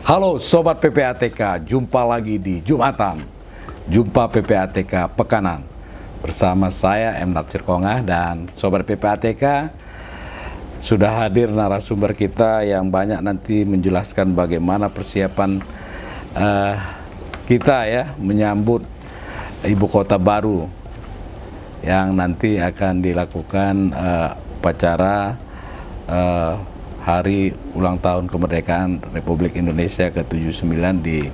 Halo Sobat PPATK, jumpa lagi di Jumatan, Jumpa PPATK Pekanan. Bersama saya M. Natsir Kongah dan Sobat PPATK, sudah hadir narasumber kita yang banyak nanti menjelaskan bagaimana persiapan kita ya menyambut ibu kota baru yang nanti akan dilakukan upacara Hari Ulang Tahun Kemerdekaan Republik Indonesia ke-79 di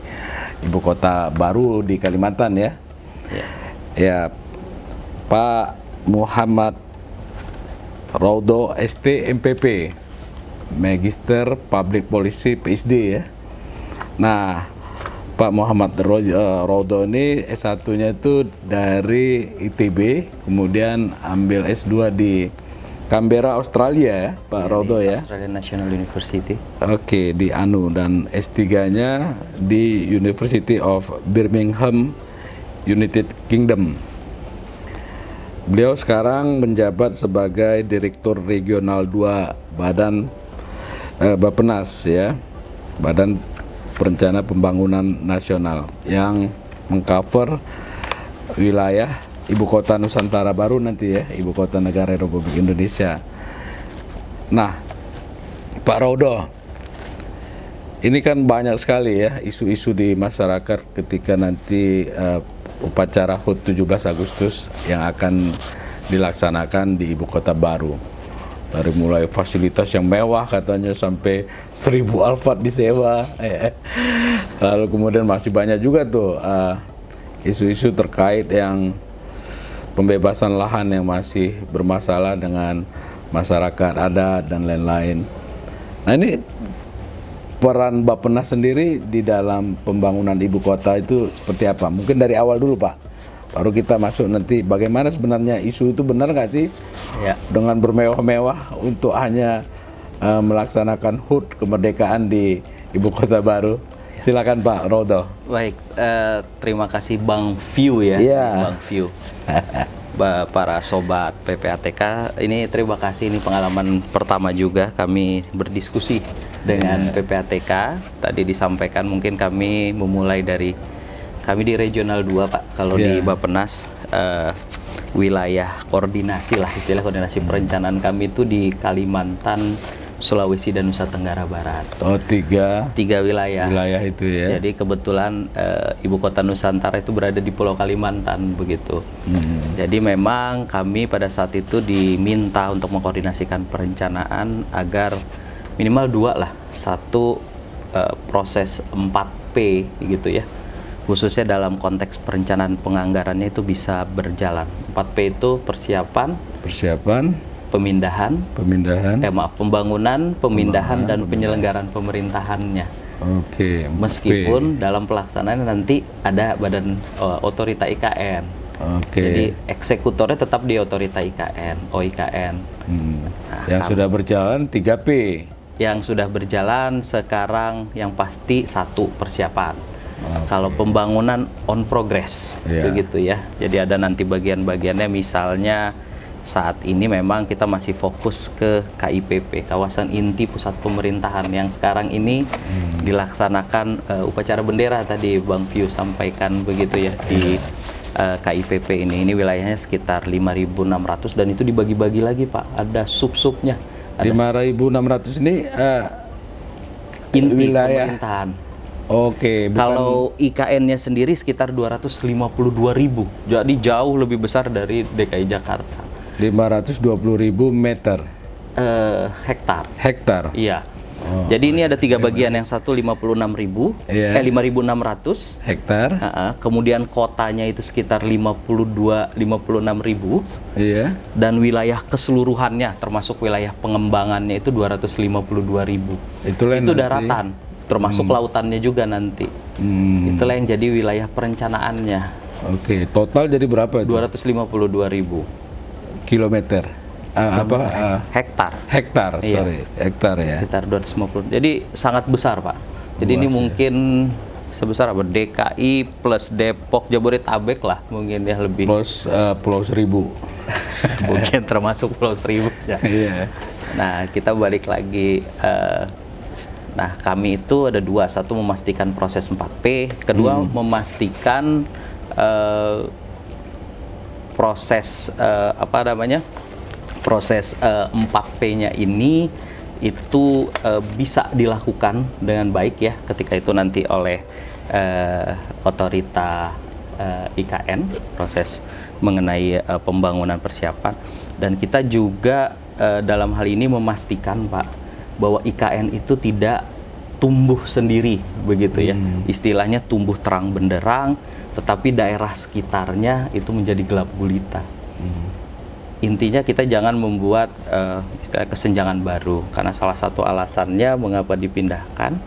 ibu kota baru di Kalimantan ya. Ya, Pak Muhammad Roudo ST MPP, Magister Public Policy PhD ya. Nah, Pak Muhammad Roudo ini S1-nya itu dari ITB, kemudian ambil S2 di Canberra, Australia ya, Pak Roudo ya. Australian National University. Oke, di ANU, dan S3-nya di University of Birmingham, United Kingdom. Beliau sekarang menjabat sebagai Direktur Regional 2 Badan Bappenas ya, Badan Perencana Pembangunan Nasional, yang mengcover wilayah Ibu Kota Nusantara baru nanti ya, Ibu Kota Negara Republik Indonesia. Nah, Pak Roudo, ini kan banyak sekali ya isu-isu di masyarakat ketika nanti upacara HUT 17 Agustus yang akan dilaksanakan di Ibu Kota baru. Dari mulai fasilitas yang mewah katanya sampai 1000 Alphard disewa. Lalu kemudian masih banyak juga tuh isu-isu terkait yang pembebasan lahan yang masih bermasalah dengan masyarakat adat dan lain-lain. Nah, ini peran Bappenas sendiri di dalam pembangunan ibu kota itu seperti apa? Mungkin dari awal dulu Pak, baru kita masuk nanti bagaimana sebenarnya isu itu, benar nggak sih ya, dengan bermewah-mewah untuk hanya melaksanakan HUT kemerdekaan di ibu kota baru? Silakan Pak Roudo. Baik, terima kasih Bang View ya, Bang View. Para sobat PPATK, ini terima kasih, ini pengalaman pertama juga kami berdiskusi dengan PPATK. Tadi disampaikan mungkin kami memulai dari kami di Regional 2 Pak, kalau di Bappenas wilayah koordinasi lah, istilah koordinasi perencanaan kami itu di Kalimantan, Sulawesi dan Nusa Tenggara Barat. Oh, tiga wilayah itu ya. Jadi kebetulan ibu kota Nusantara itu berada di Pulau Kalimantan begitu. Jadi memang kami pada saat itu diminta untuk mengkoordinasikan perencanaan agar minimal dua lah, satu proses 4P gitu ya, khususnya dalam konteks perencanaan penganggarannya itu bisa berjalan. 4P itu persiapan, pembangunan, pemindahan, dan penyelenggaraan pemerintahannya. Oke. Meskipun dalam pelaksanaan nanti ada badan otorita IKN. Jadi eksekutornya tetap di otorita IKN, OIKN. Nah, yang sudah berjalan 3P. Yang sudah berjalan sekarang yang pasti satu, persiapan. Kalau pembangunan on progress, begitu ya. Jadi ada nanti bagian-bagiannya, misalnya saat ini memang kita masih fokus ke KIPP, kawasan inti pusat pemerintahan, yang sekarang ini dilaksanakan upacara bendera tadi Bang View sampaikan begitu ya, di KIPP ini wilayahnya sekitar 5.600 dan itu dibagi-bagi lagi Pak, ada sub-subnya. 5.600 ini inti wilayah pemerintahan. Oke, kalau IKN-nya sendiri sekitar 252.000, jadi jauh lebih besar dari DKI Jakarta. 520.000 meter. Hektar. Iya. Jadi ini ada 3 bagian, yang satu 56.000, 5.600 hektar. Kemudian kotanya itu sekitar 56.000. Iya. Dan wilayah keseluruhannya termasuk wilayah pengembangannya itu 252.000. Itu daratan, termasuk lautannya juga nanti. Itulah yang jadi wilayah perencanaannya. Oke, total jadi berapa itu? 252.000 kilometer. Hektar. Hektar ya. Sekitar 250. Jadi sangat besar Pak. Jadi ini mungkin sebesar apa? DKI plus Depok, Jabodetabek lah mungkin ya, lebih. Plus Pulau Seribu. Mungkin termasuk Pulau Seribu ya. Iya. Nah, kita balik lagi Nah, kami itu ada dua, satu memastikan proses 4P, kedua memastikan proses proses 4P-nya ini itu bisa dilakukan dengan baik ya ketika itu nanti oleh otorita IKN, proses mengenai pembangunan persiapan. Dan kita juga dalam hal ini memastikan, Pak, bahwa IKN itu tidak tumbuh sendiri begitu ya. Istilahnya tumbuh terang benderang, tetapi daerah sekitarnya itu menjadi gelap gulita. Intinya kita jangan membuat kesenjangan baru, karena salah satu alasannya mengapa dipindahkan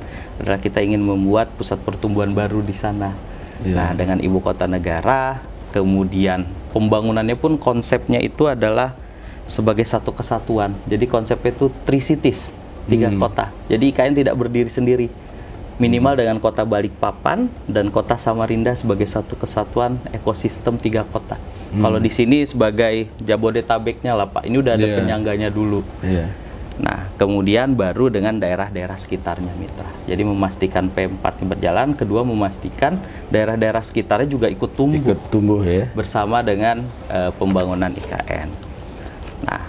adalah kita ingin membuat pusat pertumbuhan baru di sana. Nah, dengan ibu kota negara, kemudian pembangunannya pun konsepnya itu adalah sebagai satu kesatuan. Jadi konsepnya itu Three Cities, 3 kota. Jadi IKN tidak berdiri sendiri. Minimal dengan kota Balikpapan dan kota Samarinda sebagai satu kesatuan ekosistem 3 kota. Kalau di sini sebagai Jabodetabeknya lah, Pak. Ini udah ada penyangganya dulu. Nah, kemudian baru dengan daerah-daerah sekitarnya mitra. Jadi memastikan P4 ini berjalan, kedua memastikan daerah-daerah sekitarnya juga ikut tumbuh ya, bersama dengan pembangunan IKN. Nah,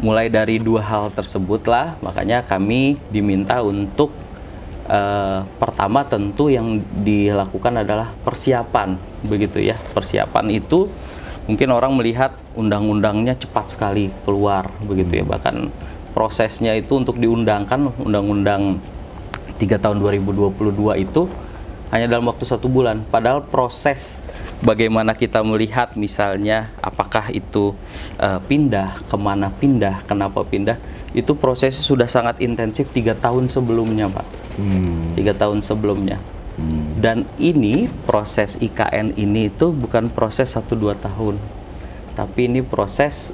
mulai dari 2 hal tersebutlah, makanya kami diminta untuk pertama tentu yang dilakukan adalah persiapan, begitu ya. Persiapan itu mungkin orang melihat undang-undangnya cepat sekali keluar, begitu ya. Bahkan prosesnya itu untuk diundangkan Undang-Undang 3 tahun 2022 itu hanya dalam waktu 1 bulan. Padahal proses bagaimana kita melihat misalnya apakah itu pindah, kemana pindah, kenapa pindah, itu prosesnya sudah sangat intensif 3 tahun sebelumnya, Pak. 3 tahun sebelumnya. Dan ini proses IKN ini itu bukan proses 1-2 tahun, tapi ini proses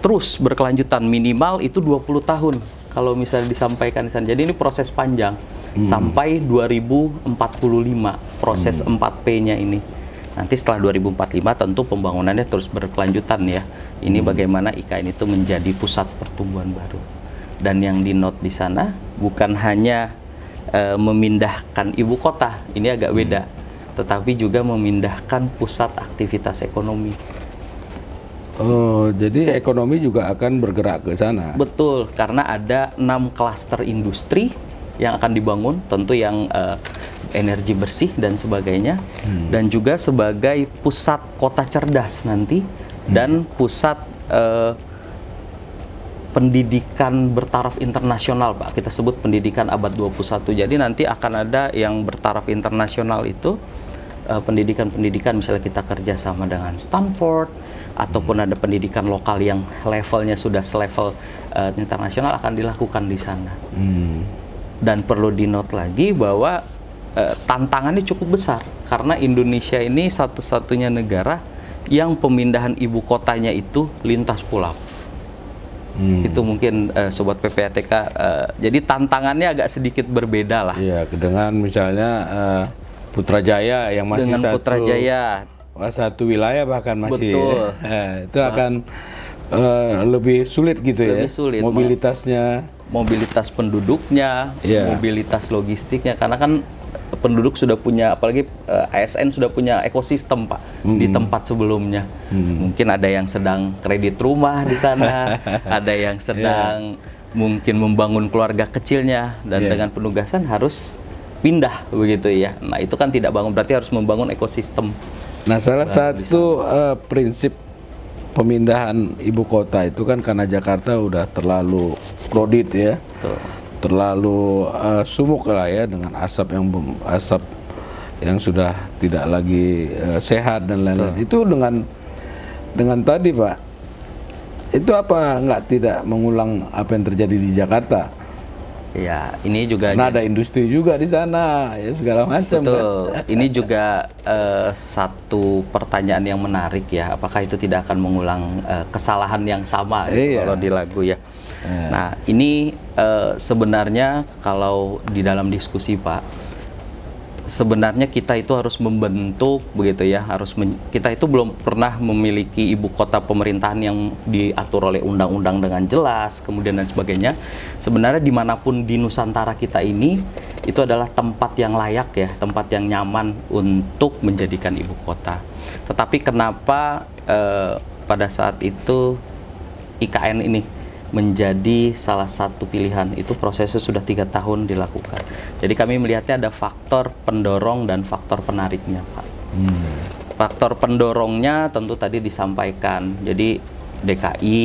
terus berkelanjutan, minimal itu 20 tahun kalau misalnya disampaikan di sana. Jadi ini proses panjang sampai 2045 proses 4P-nya ini. Nanti setelah 2045 tentu pembangunannya terus berkelanjutan ya. Ini bagaimana IKN itu menjadi pusat pertumbuhan baru. Dan yang di note di sana bukan hanya memindahkan ibu kota, ini agak beda, tetapi juga memindahkan pusat aktivitas ekonomi. Oh, jadi ekonomi juga akan bergerak ke sana. Betul, karena ada 6 klaster industri yang akan dibangun, tentu yang energi bersih dan sebagainya, dan juga sebagai pusat kota cerdas nanti, dan pusat pendidikan bertaraf internasional, Pak. Kita sebut pendidikan abad 21. Jadi nanti akan ada yang bertaraf internasional itu, pendidikan-pendidikan misalnya kita kerjasama dengan Stanford, ataupun ada pendidikan lokal yang levelnya sudah selevel internasional akan dilakukan di sana. Dan perlu di-note lagi bahwa tantangannya cukup besar, karena Indonesia ini satu-satunya negara yang pemindahan ibu kotanya itu lintas pulau. Itu mungkin Sobat PPATK, jadi tantangannya agak sedikit berbeda lah. Iya, dengan misalnya Putrajaya yang masih dengan Putrajaya satu wilayah bahkan masih. Betul. Itu akan lebih sulit gitu lebih ya. Sulit. Mobilitas penduduknya, mobilitas logistiknya, karena kan penduduk sudah punya, apalagi ASN sudah punya ekosistem, Pak, di tempat sebelumnya. Mungkin ada yang sedang kredit rumah di sana, ada yang sedang mungkin membangun keluarga kecilnya, dan dengan penugasan harus pindah begitu ya. Nah, itu kan tidak bangun, berarti harus membangun ekosistem. Nah, salah satu prinsip pemindahan ibu kota itu kan karena Jakarta udah terlalu crowded ya. Betul. Terlalu sumuk lah ya, dengan asap yang sudah tidak lagi sehat dan lain-lain. Itu dengan tadi, Pak, itu apa tidak mengulang apa yang terjadi di Jakarta? Ya, ini juga ada industri juga di sana, ya segala macam. Betul. Kan? Ini juga satu pertanyaan yang menarik ya. Apakah itu tidak akan mengulang kesalahan yang sama kalau di lagu ya? Nah, ini sebenarnya kalau di dalam diskusi, Pak, sebenarnya kita itu harus membentuk begitu ya, kita itu belum pernah memiliki ibu kota pemerintahan yang diatur oleh undang-undang dengan jelas, kemudian dan sebagainya. Sebenarnya dimanapun di Nusantara kita ini, itu adalah tempat yang layak ya, tempat yang nyaman untuk menjadikan ibu kota. Tetapi kenapa pada saat itu IKN ini menjadi salah satu pilihan? Itu prosesnya sudah 3 tahun dilakukan. Jadi kami melihatnya ada faktor pendorong dan faktor penariknya, Pak. Faktor pendorongnya tentu tadi disampaikan. Jadi DKI,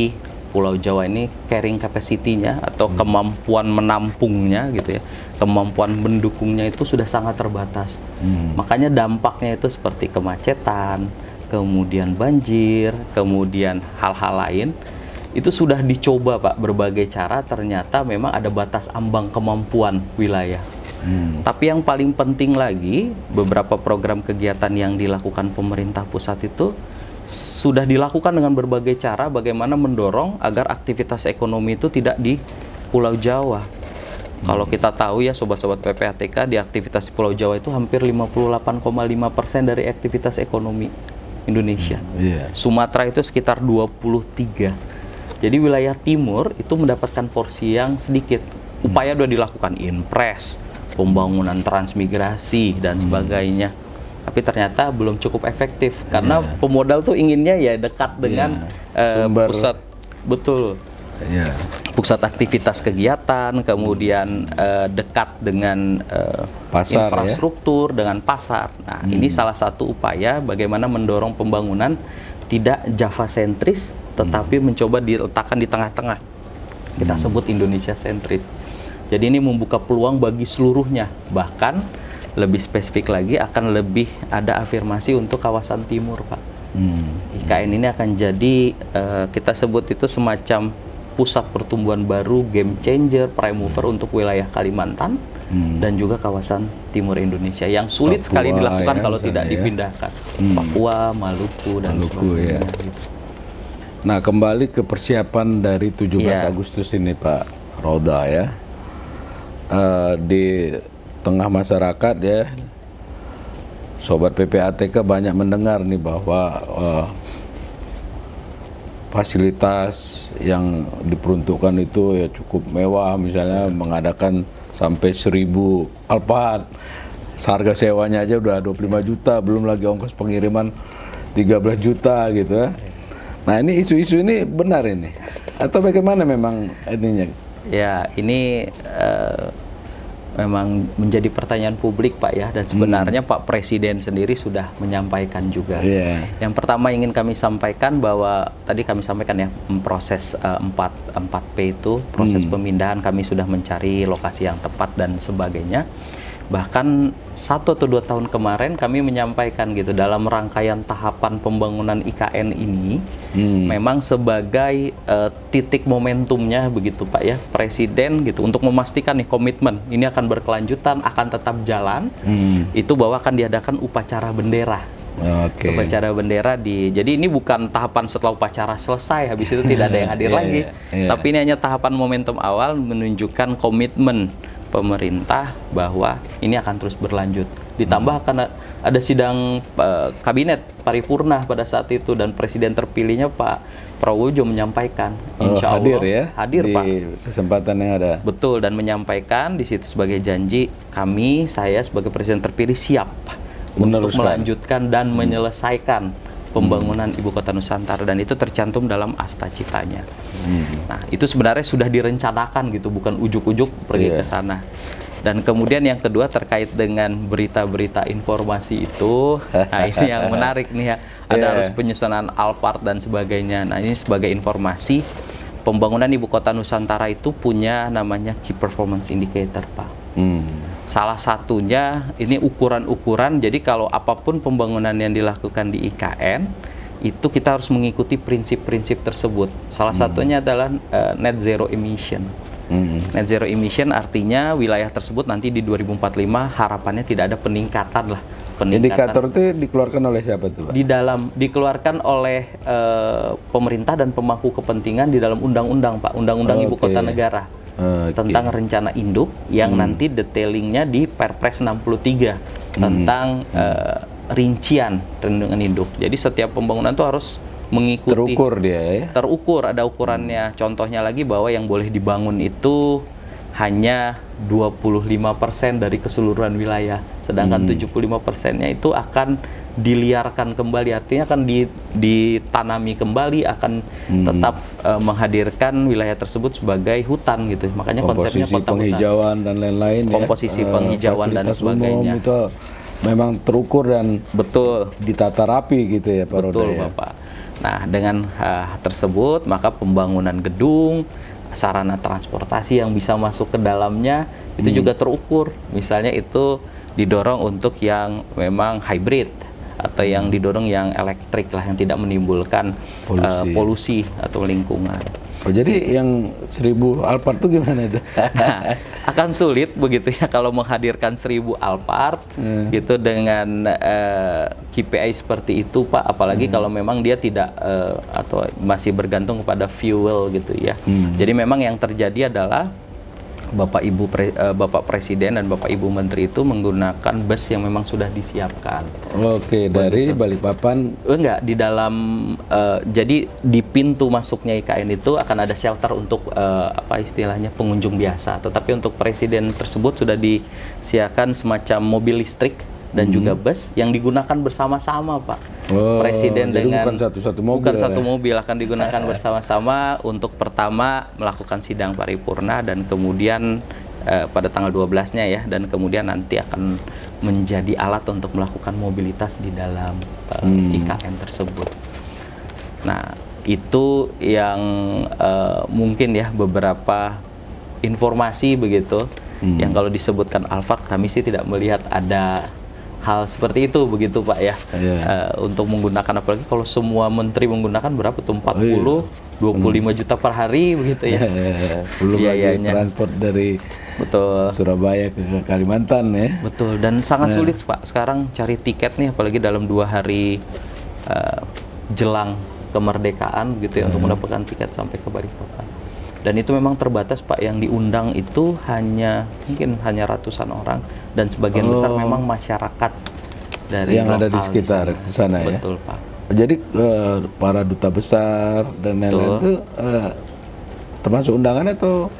Pulau Jawa ini carrying capacity-nya atau kemampuan menampungnya gitu ya, kemampuan mendukungnya itu sudah sangat terbatas. Makanya dampaknya itu seperti kemacetan, kemudian banjir, kemudian hal-hal lain. Itu sudah dicoba Pak, berbagai cara, ternyata memang ada batas ambang kemampuan wilayah. Tapi yang paling penting lagi, beberapa program kegiatan yang dilakukan pemerintah pusat itu sudah dilakukan dengan berbagai cara bagaimana mendorong agar aktivitas ekonomi itu tidak di Pulau Jawa. Kalau kita tahu ya sobat-sobat PPATK, di aktivitas di Pulau Jawa itu hampir 58,5% dari aktivitas ekonomi Indonesia. Sumatera itu sekitar 23%. Jadi wilayah timur itu mendapatkan porsi yang sedikit. Upaya sudah dilakukan impres, pembangunan transmigrasi dan sebagainya. Tapi ternyata belum cukup efektif karena pemodal tuh inginnya ya dekat dengan pusat, betul. Pusat aktivitas kegiatan, kemudian dekat dengan pasar, infrastruktur, dengan pasar. Nah, ini salah satu upaya bagaimana mendorong pembangunan tidak Java sentris, tetapi mencoba diletakkan di tengah-tengah. Kita sebut Indonesia sentris. Jadi ini membuka peluang bagi seluruhnya. Bahkan lebih spesifik lagi akan lebih ada afirmasi untuk kawasan timur, Pak. IKN ini akan jadi kita sebut itu semacam pusat pertumbuhan baru, game changer, prime mover untuk wilayah Kalimantan dan juga kawasan timur Indonesia yang sulit Papua, sekali dilakukan ya, kalau tidak misalnya, dipindahkan. Papua, Maluku dan sebagainya. Gitu. Nah, kembali ke persiapan dari 17 Agustus ini Pak Roda ya. Di tengah masyarakat ya, sobat PPATK banyak mendengar nih bahwa fasilitas yang diperuntukkan itu ya cukup mewah, misalnya mengadakan sampai 1000 Alphard, harga sewanya aja udah 25 juta, belum lagi ongkos pengiriman 13 juta gitu ya. Nah, ini isu-isu ini benar ini atau bagaimana memang ininya? Ya, ini memang menjadi pertanyaan publik Pak ya, dan sebenarnya Pak Presiden sendiri sudah menyampaikan juga. Yang pertama ingin kami sampaikan bahwa tadi kami sampaikan ya, proses 4P itu, proses pemindahan, kami sudah mencari lokasi yang tepat dan sebagainya. Bahkan 1 atau 2 tahun kemarin kami menyampaikan gitu, dalam rangkaian tahapan pembangunan IKN ini memang sebagai titik momentumnya begitu Pak ya, Presiden gitu untuk memastikan nih komitmen ini akan berkelanjutan, akan tetap jalan, itu bahwa akan diadakan upacara bendera. Upacara bendera jadi ini bukan tahapan setelah upacara selesai, habis itu tidak ada yang hadir lagi. Tapi ini hanya tahapan momentum awal menunjukkan komitmen pemerintah bahwa ini akan terus berlanjut. Ditambah akan ada sidang kabinet paripurna pada saat itu, dan Presiden terpilihnya Pak Prabowo juga menyampaikan, insya Allah hadir ya, hadir di Pak, kesempatan yang ada. Betul, dan menyampaikan di situ sebagai janji saya sebagai Presiden terpilih siap untuk melanjutkan dan menyelesaikan pembangunan Ibu Kota Nusantara, dan itu tercantum dalam Asta Citanya. Nah, itu sebenarnya sudah direncanakan gitu, bukan ujuk-ujuk pergi ke sana. Dan kemudian yang kedua terkait dengan berita-berita informasi itu, nah ini yang menarik nih ya, ada harus penyusunan Alphard dan sebagainya. Nah, ini sebagai informasi, pembangunan Ibu Kota Nusantara itu punya namanya Key Performance Indicator, Pak. Salah satunya ini ukuran-ukuran, jadi kalau apapun pembangunan yang dilakukan di IKN, itu kita harus mengikuti prinsip-prinsip tersebut. Salah satunya adalah net zero emission. Net zero emission artinya wilayah tersebut nanti di 2045 harapannya tidak ada peningkatan lah. Indikator itu dikeluarkan oleh siapa tuh Pak? Dikeluarkan oleh pemerintah dan pemangku kepentingan di dalam undang-undang Pak, Undang-Undang Ibu Kota Negara. Tentang rencana induk yang nanti detailingnya di Perpres 63 tentang rincian perlindungan hidup. Jadi setiap pembangunan itu harus mengikuti, terukur dia ya. Terukur, ada ukurannya. Contohnya lagi bahwa yang boleh dibangun itu hanya 25% dari keseluruhan wilayah, sedangkan 75%-nya itu akan diliarkan kembali, artinya akan ditanami kembali, akan tetap menghadirkan wilayah tersebut sebagai hutan gitu. Makanya konsepnya kota penghijauan dan lain-lain, komposisi penghijauan dan sebagainya itu memang terukur dan betul ditata rapi gitu ya Pak Roda. Betul Bapak. Nah, dengan tersebut maka pembangunan gedung, sarana transportasi yang bisa masuk ke dalamnya itu juga terukur. Misalnya itu didorong untuk yang memang hybrid atau yang didorong yang elektrik lah, yang tidak menimbulkan polusi atau lingkungan. Oh, jadi yang 1000 Alphard itu gimana itu? Nah, akan sulit begitu ya kalau menghadirkan 1000 Alphard gitu dengan KPI seperti itu Pak, apalagi kalau memang dia tidak atau masih bergantung kepada fuel gitu ya. Jadi memang yang terjadi adalah Bapak Presiden dan Bapak Ibu Menteri itu menggunakan bus yang memang sudah disiapkan. Oke, dari Balikpapan? Enggak, di dalam jadi di pintu masuknya IKN itu akan ada shelter untuk apa istilahnya pengunjung biasa. Tetapi untuk Presiden tersebut sudah disiapkan semacam mobil listrik dan juga bus yang digunakan bersama-sama Pak. Presiden dengan bukan satu mobil akan digunakan bersama-sama untuk pertama melakukan sidang paripurna dan kemudian pada tanggal 12-nya ya, dan kemudian nanti akan menjadi alat untuk melakukan mobilitas di dalam IKN tersebut. Nah, itu yang mungkin ya beberapa informasi begitu yang kalau disebutkan Alphard kami sih tidak melihat ada hal seperti itu begitu Pak ya. Untuk menggunakan, apalagi kalau semua menteri menggunakan berapa tuh 25 juta per hari begitu ya. Belum lagi transport dari Surabaya ke Kalimantan ya. Betul, dan sangat sulit Pak sekarang cari tiket nih, apalagi dalam 2 hari jelang kemerdekaan gitu ya, untuk mendapatkan tiket sampai ke Balikpapan. Dan itu memang terbatas Pak, yang diundang itu mungkin hanya ratusan orang, dan sebagian besar memang masyarakat dari yang ada di sekitar sana ya. Betul Pak. Jadi para duta besar dan lain-lain itu termasuk undangan atau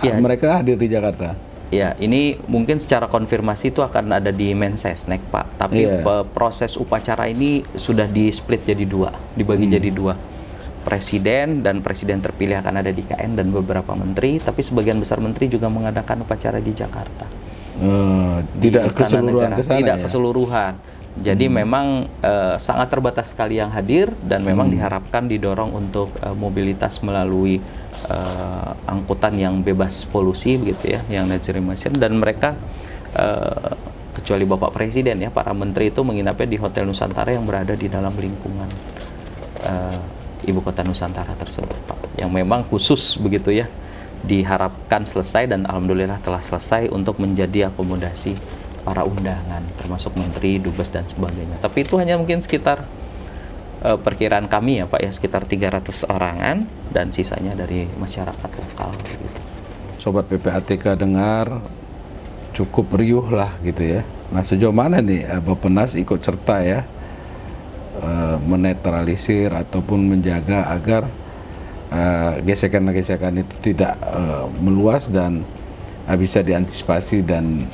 mereka hadir di Jakarta? Ya, ini mungkin secara konfirmasi itu akan ada di Mensesnek Pak. Tapi proses upacara ini sudah di-split jadi 2, dibagi jadi 2. Presiden dan presiden terpilih akan ada di IKN dan beberapa menteri, tapi sebagian besar menteri juga mengadakan upacara di Jakarta. Tidak keseluruhan ke sana. Tidak keseluruhan. Jadi memang sangat terbatas sekali yang hadir, dan memang diharapkan didorong untuk mobilitas melalui angkutan yang bebas polusi begitu ya, yang net zero emission, dan mereka kecuali Bapak Presiden ya, para menteri itu menginapnya di Hotel Nusantara yang berada di dalam lingkungan Ibu Kota Nusantara tersebut Pak, yang memang khusus begitu ya, diharapkan selesai dan alhamdulillah telah selesai untuk menjadi akomodasi para undangan termasuk menteri, dubes dan sebagainya. Tapi itu hanya mungkin sekitar perkiraan kami ya Pak ya, sekitar 300 orangan dan sisanya dari masyarakat lokal gitu. Sobat PPATK dengar cukup riuh lah gitu ya. Nah, sejauh mana nih Bappenas ikut serta ya menetralisir ataupun menjaga agar gesekan-gesekan itu tidak meluas dan bisa diantisipasi dan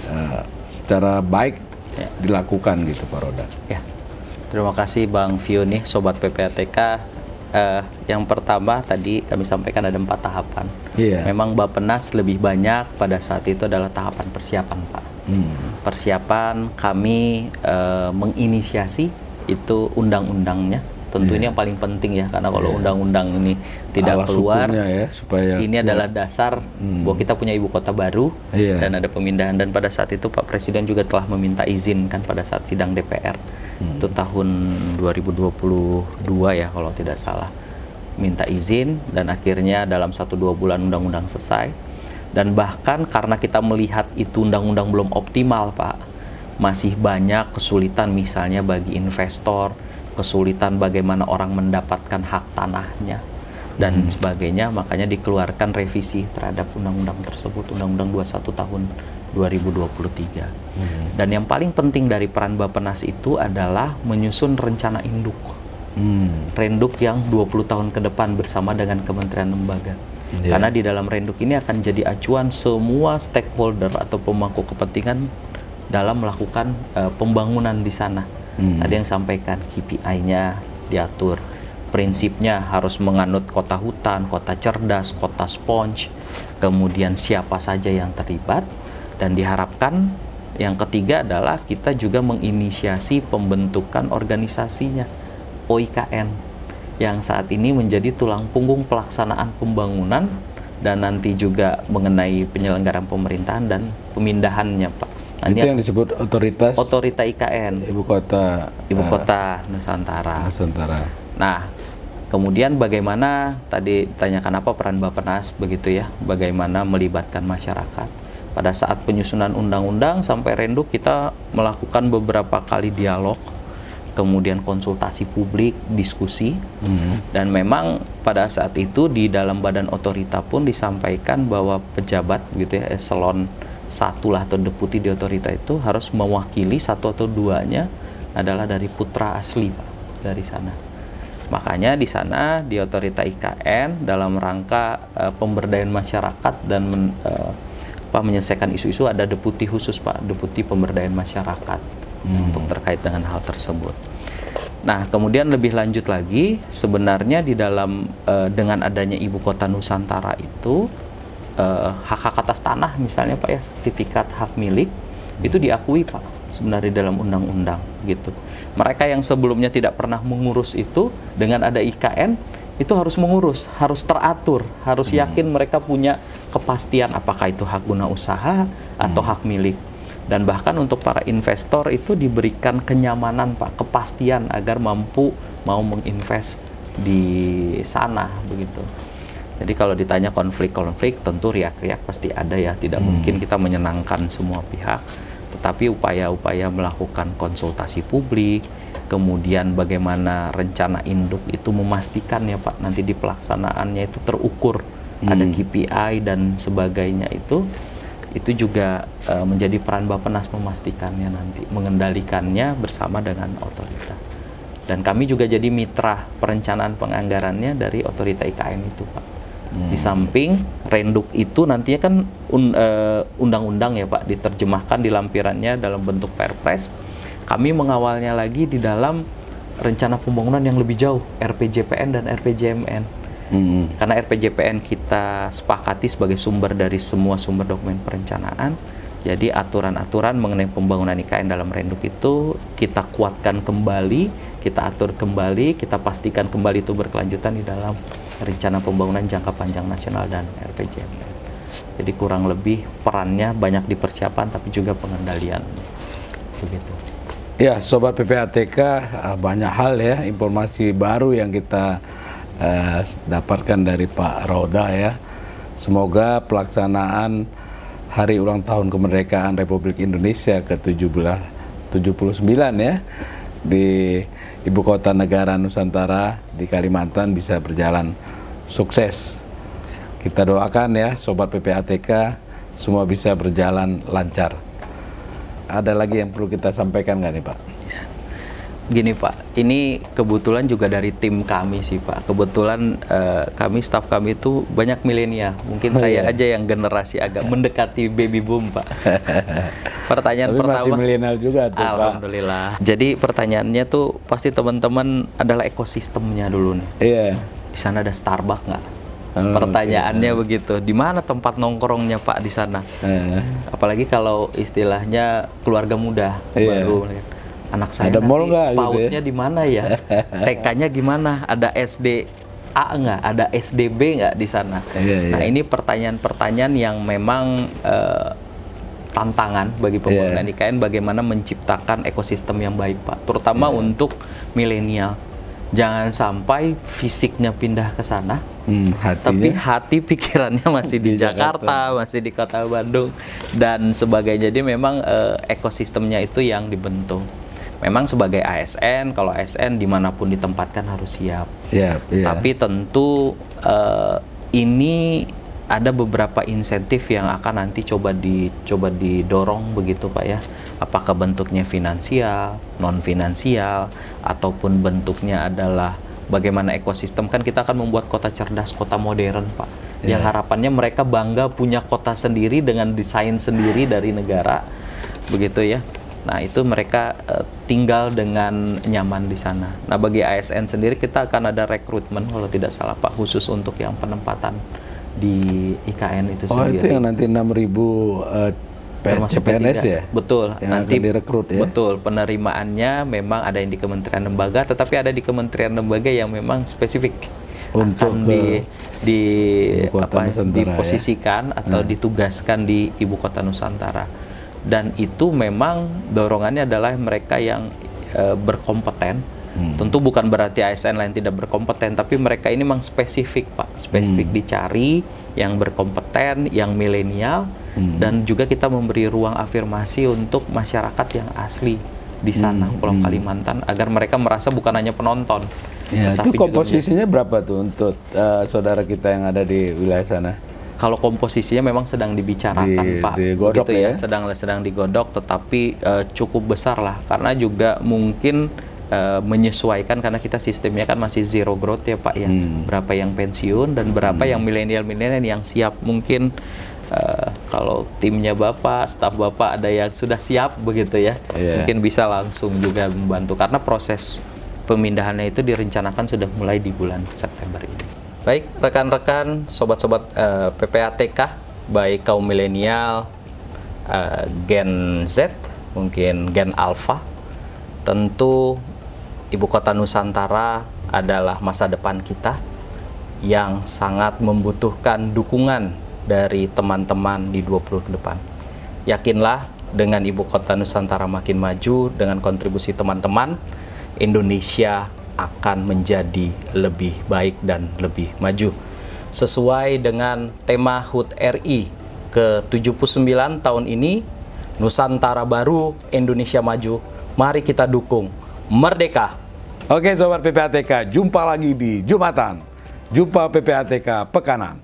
secara baik dilakukan gitu Pak Roda. Ya, terima kasih Bang Vio nih, Sobat PPATK. Yang pertama tadi kami sampaikan ada 4 tahapan. Memang Bappenas lebih banyak pada saat itu adalah tahapan persiapan Pak. Persiapan kami menginisiasi itu undang-undangnya. Tentu ini yang paling penting ya, karena kalau undang-undang ini tidak keluar ya, supaya ini adalah dasar bahwa kita punya ibu kota baru dan ada pemindahan. Dan pada saat itu Pak Presiden juga telah meminta izin kan pada saat sidang DPR itu tahun 2022 ya kalau tidak salah, minta izin, dan akhirnya dalam 1-2 bulan undang-undang selesai. Dan bahkan karena kita melihat itu undang-undang belum optimal Pak, masih banyak kesulitan misalnya bagi investor, kesulitan bagaimana orang mendapatkan hak tanahnya, dan sebagainya, makanya dikeluarkan revisi terhadap undang-undang tersebut, Undang-Undang 21 tahun 2023. Dan yang paling penting dari peran Bappenas itu adalah menyusun rencana induk. Renduk yang 20 tahun ke depan bersama dengan kementerian lembaga. Karena di dalam renduk ini akan jadi acuan semua stakeholder atau pemangku kepentingan dalam melakukan pembangunan di sana. Tadi yang sampaikan KPI-nya diatur, prinsipnya harus menganut kota hutan, kota cerdas, kota sponge, kemudian siapa saja yang terlibat, dan diharapkan yang ketiga adalah kita juga menginisiasi pembentukan organisasinya, OIKN, yang saat ini menjadi tulang punggung pelaksanaan pembangunan dan nanti juga mengenai penyelenggaraan pemerintahan dan pemindahannya, Pak. Itu yang disebut Otorita IKN, Ibu Kota Nusantara. Nah, kemudian bagaimana tadi tanyakan apa peran Bappenas begitu ya, bagaimana melibatkan masyarakat. Pada saat penyusunan undang-undang sampai renduk kita melakukan beberapa kali dialog, kemudian konsultasi publik, diskusi, dan memang pada saat itu di dalam badan otorita pun disampaikan bahwa pejabat gitu ya, eselon 1 lah atau deputi di otorita itu harus mewakili 1 atau 2-nya adalah dari putra asli, Pak, dari sana. Makanya di sana di otorita IKN dalam rangka pemberdayaan masyarakat dan menyelesaikan isu-isu ada deputi khusus, Pak, deputi pemberdayaan masyarakat untuk terkait dengan hal tersebut. Nah, kemudian lebih lanjut lagi, sebenarnya di dalam dengan adanya Ibu Kota Nusantara itu hak-hak atas tanah misalnya, Pak ya, sertifikat hak milik itu diakui, Pak, sebenarnya dalam undang-undang gitu. Mereka yang sebelumnya tidak pernah mengurus itu, dengan ada IKN itu harus mengurus, harus teratur, harus yakin mereka punya kepastian apakah itu hak guna usaha atau hak milik. Dan bahkan untuk para investor itu diberikan kenyamanan, Pak, kepastian agar mampu mau menginvest di sana begitu. Jadi kalau ditanya konflik-konflik, tentu riak-riak pasti ada ya, tidak mungkin kita menyenangkan semua pihak, tetapi upaya-upaya melakukan konsultasi publik, kemudian bagaimana rencana induk itu memastikan ya, Pak, nanti di pelaksanaannya itu terukur, ada KPI dan sebagainya, itu juga menjadi peran Bappenas memastikannya nanti, mengendalikannya bersama dengan otorita. Dan kami juga jadi mitra perencanaan penganggarannya dari otorita IKN itu, Pak. Di samping renduk itu nantinya kan undang-undang ya, Pak, diterjemahkan di lampirannya dalam bentuk Perpres. Kami mengawalnya lagi di dalam rencana pembangunan yang lebih jauh, RPJPN dan RPJMN. Karena RPJPN kita sepakati sebagai sumber dari semua sumber dokumen perencanaan. Jadi aturan-aturan mengenai pembangunan IKN dalam renduk itu kita kuatkan kembali, kita atur kembali, kita pastikan kembali itu berkelanjutan di dalam rencana pembangunan jangka panjang nasional dan RPJMN. Jadi kurang lebih perannya banyak di persiapan tapi juga pengendalian. Begitu. Ya, Sobat PPATK, banyak hal ya, informasi baru yang kita dapatkan dari Pak Roda ya. Semoga pelaksanaan Hari Ulang Tahun Kemerdekaan Republik Indonesia ke-79 ya di Ibu Kota Negara Nusantara di Kalimantan bisa berjalan sukses. Kita doakan ya Sobat PPATK semua bisa berjalan lancar. Ada lagi yang perlu kita sampaikan nggak nih, Pak? Gini, Pak, ini kebetulan juga dari tim kami sih, Pak. Kebetulan kami, staf kami itu banyak milenial. Mungkin saya aja yang generasi agak mendekati baby boom, Pak. Pertanyaan tapi pertama. Masih milenial juga tuh, Alhamdulillah. Pak. Jadi pertanyaannya tuh pasti teman-teman adalah ekosistemnya dulu nih. Iya. Di sana ada Starbucks nggak? Pertanyaannya begitu. Di mana tempat nongkrongnya, Pak, di sana? Apalagi kalau istilahnya keluarga muda baru. Anak saya ada mall nggak PAUD-nya gitu ya? di mana ya? TK-nya gimana? Ada SDA nggak? Ada SDB nggak di sana? Nah, ini pertanyaan-pertanyaan yang memang tantangan bagi pembangunan IKN, bagaimana menciptakan ekosistem yang baik, Pak, terutama untuk milenial. Jangan sampai fisiknya pindah ke sana, tapi hati pikirannya masih di Jakarta, masih di Kota Bandung dan sebagainya. Jadi memang ekosistemnya itu yang dibentuk. Memang sebagai ASN, kalau ASN dimanapun ditempatkan harus siap. Siap, iya. Tapi tentu ini ada beberapa insentif yang akan nanti coba didorong begitu Pak ya. Apakah bentuknya finansial, non finansial, ataupun bentuknya adalah bagaimana ekosistem. Kan kita akan membuat kota cerdas, kota modern Pak. Yang harapannya mereka bangga punya kota sendiri dengan desain sendiri dari negara, begitu ya. Nah itu mereka tinggal dengan nyaman di sana. Nah bagi ASN sendiri kita akan ada rekrutmen kalau tidak salah Pak, khusus untuk yang penempatan di IKN itu sendiri. Oh itu yang nanti 6.000 CPNS ya? Betul. Yang nanti akan direkrut ya? Betul. Penerimaannya memang ada yang di Kementerian Lembaga, tetapi ada di Kementerian Lembaga yang memang spesifik untuk akan diposisikan ya? atau ditugaskan di Ibu Kota Nusantara. Dan itu memang dorongannya adalah mereka yang berkompeten. Tentu bukan berarti ASN lain tidak berkompeten, tapi mereka ini memang spesifik Pak, spesifik dicari yang berkompeten, yang milenial, dan juga kita memberi ruang afirmasi untuk masyarakat yang asli di sana, Pulau Kalimantan, agar mereka merasa bukan hanya penonton. Ya, itu komposisinya berapa tuh untuk saudara kita yang ada di wilayah sana? Kalau komposisinya memang sedang dibicarakan Pak, digodok gitu ya? sedang digodok, tetapi cukup besar lah, karena juga mungkin menyesuaikan karena kita sistemnya kan masih zero growth ya Pak ya. Berapa yang pensiun dan berapa yang milenial yang siap. Mungkin kalau timnya Bapak, staf Bapak ada yang sudah siap begitu ya. Mungkin bisa langsung juga membantu karena proses pemindahannya itu direncanakan sudah mulai di bulan September ini. Baik rekan-rekan, sobat-sobat PPATK, baik kaum milenial, Gen Z, mungkin Gen Alpha, tentu Ibu Kota Nusantara adalah masa depan kita yang sangat membutuhkan dukungan dari teman-teman di 20 ke depan. Yakinlah dengan Ibu Kota Nusantara makin maju, dengan kontribusi teman-teman, Indonesia akan menjadi lebih baik dan lebih maju. Sesuai dengan tema HUT RI ke-79 tahun ini, Nusantara Baru, Indonesia Maju, mari kita dukung. Merdeka! Oke Sobat PPATK, jumpa lagi di Jumatan. Jumpa PPATK Pekanan.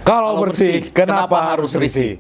Kalau bersih, kenapa harus risih?